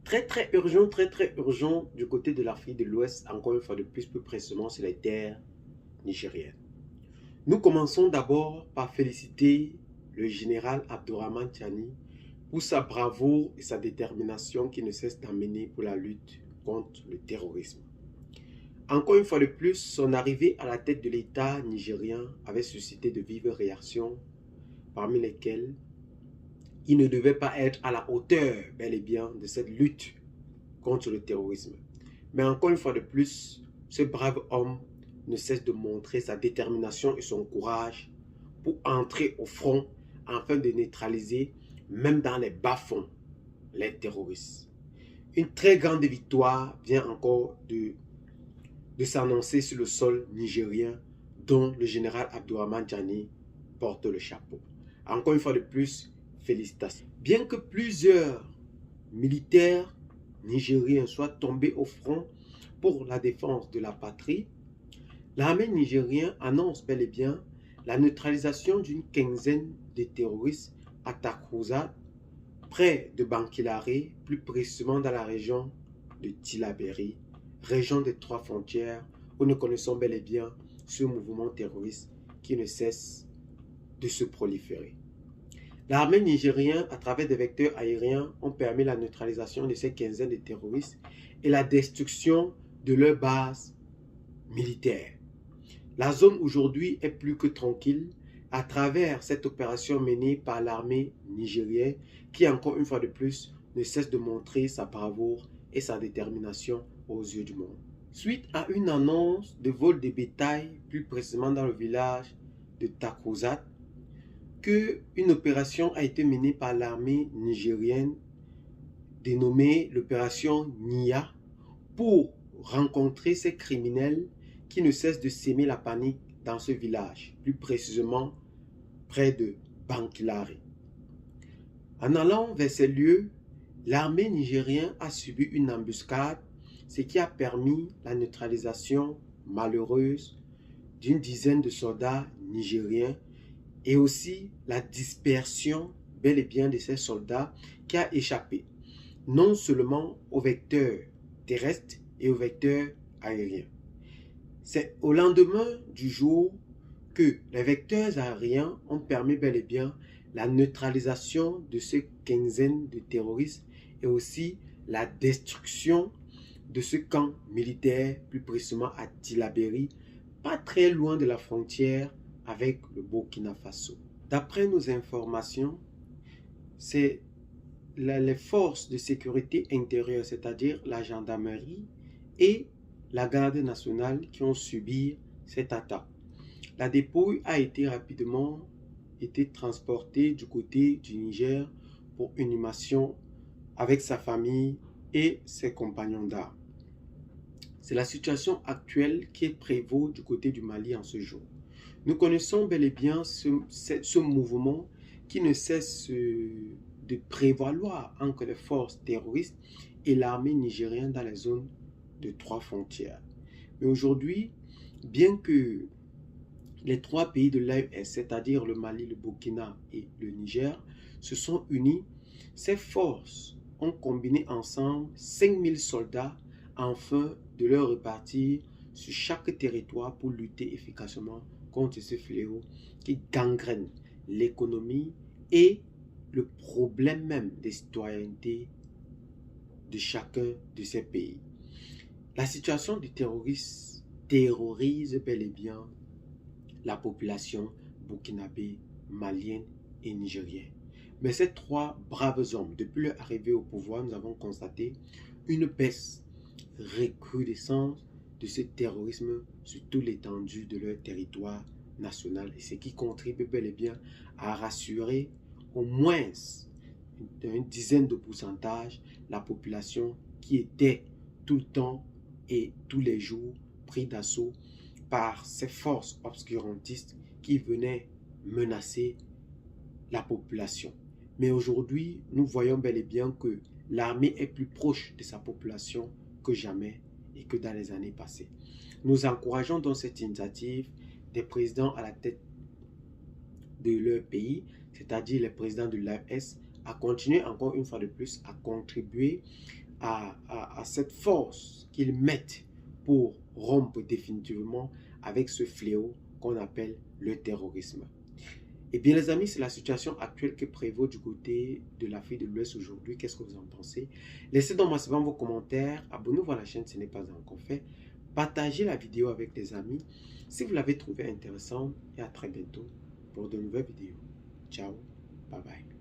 très urgent du côté de l'Afrique de l'Ouest, encore une fois de plus précisément sur les terres nigériennes. Nous commençons d'abord par féliciter le général Abdourahmane Tiani pour sa bravoure et sa détermination qui ne cesse d'amener pour la lutte contre le terrorisme. Encore une fois de plus, son arrivée à la tête de l'État nigérien avait suscité de vives réactions, parmi lesquelles il ne devait pas être à la hauteur, bel et bien, de cette lutte contre le terrorisme. Mais encore une fois de plus, ce brave homme ne cesse de montrer sa détermination et son courage pour entrer au front afin de neutraliser, même dans les bas-fonds, les terroristes. Une très grande victoire vient encore de s'annoncer sur le sol nigérien dont le général Abdourahmane Tiani porte le chapeau. Encore une fois de plus, félicitations. Bien que plusieurs militaires nigériens soient tombés au front pour la défense de la patrie, l'armée nigérienne annonce bel et bien la neutralisation d'une quinzaine de terroristes à Takouzat, près de Bankilare, plus précisément dans la région de Tillabéri, région des trois frontières, où nous connaissons bel et bien ce mouvement terroriste qui ne cesse de se proliférer. L'armée nigérienne, à travers des vecteurs aériens, ont permis la neutralisation de ces quinzaines de terroristes et la destruction de leurs bases militaires. La zone aujourd'hui est plus que tranquille à travers cette opération menée par l'armée nigérienne qui, encore une fois de plus, ne cesse de montrer sa bravoure et sa détermination aux yeux du monde. Suite à une annonce de vol de bétail, plus précisément dans le village de Takouzat, qu'une opération a été menée par l'armée nigérienne dénommée l'opération Nia pour rencontrer ces criminels qui ne cessent de s'aimer la panique dans ce village, plus précisément près de Bankilare. En allant vers ces lieux, l'armée nigérienne a subi une embuscade, ce qui a permis la neutralisation malheureuse d'une dizaine de soldats nigériens et aussi la dispersion bel et bien de ces soldats qui a échappé non seulement aux vecteurs terrestres et aux vecteurs aériens. C'est au lendemain du jour que les vecteurs aériens ont permis bel et bien la neutralisation de ces quinzaine de terroristes et aussi la destruction de ce camp militaire, plus précisément à Tillabéri, pas très loin de la frontière avec le Burkina Faso. D'après nos informations, c'est les forces de sécurité intérieure, c'est-à-dire la gendarmerie et la garde nationale qui ont subi cette attaque. La dépouille a été rapidement transportée du côté du Niger pour inhumation avec sa famille et ses compagnons d'armes. C'est la situation actuelle qui prévaut du côté du Mali en ce jour. Nous connaissons bel et bien ce mouvement qui ne cesse de prévaloir entre les forces terroristes et l'armée nigérienne dans les zones de trois frontières. Mais aujourd'hui, bien que les trois pays de l'AES, c'est-à-dire le Mali, le Burkina et le Niger, se sont unis, ces forces ont combiné ensemble 5000 soldats afin de leur répartir sur chaque territoire pour lutter efficacement contre ce fléau qui gangrène l'économie et le problème même des citoyennetés de chacun de ces pays. La situation du terrorisme terrorise bel et bien la population burkinabé, malienne et nigérienne. Mais ces trois braves hommes, depuis leur arrivée au pouvoir, nous avons constaté une baisse recrudescence de ce terrorisme sur toute l'étendue de leur territoire national, et ce qui contribue bel et bien à rassurer au moins d'une dizaine de pourcentage la population qui était tout le temps et tous les jours pris d'assaut par ces forces obscurantistes qui venaient menacer la population. Mais aujourd'hui, nous voyons bel et bien que l'armée est plus proche de sa population que jamais et que dans les années passées. Nous encourageons donc cette initiative des présidents à la tête de leur pays, c'est-à-dire les présidents de l'AES, à continuer encore une fois de plus à contribuer à cette force qu'ils mettent pour rompre définitivement avec ce fléau qu'on appelle le terrorisme. Eh bien les amis, c'est la situation actuelle qui prévaut du côté de l'Afrique de l'Ouest aujourd'hui. Qu'est-ce que vous en pensez? Laissez donc massivement vos commentaires. Abonnez-vous à la chaîne si ce n'est pas encore fait. Partagez la vidéo avec des amis si vous l'avez trouvée intéressante. Et à très bientôt pour de nouvelles vidéos. Ciao, bye bye.